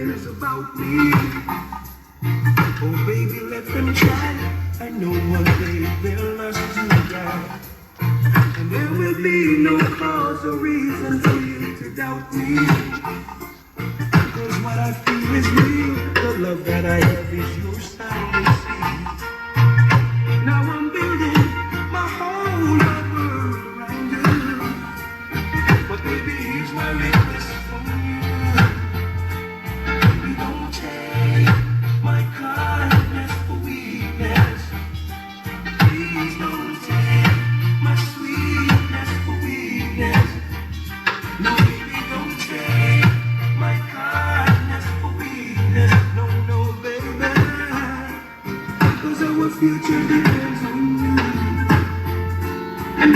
feelings about me. Oh baby, let them try. I know one day they'll lust to die. And there will be no cause or reason for you to doubt me. Cause what I feel is real. The love that I have is your sign to see. Now I'm building my whole world around you. But baby, here's my request from you. Baby, don't take my kindness for weakness. Please don't take my sweetness for weakness. No, baby, don't take my kindness for weakness. No, no, baby. Cause our future depends on you. And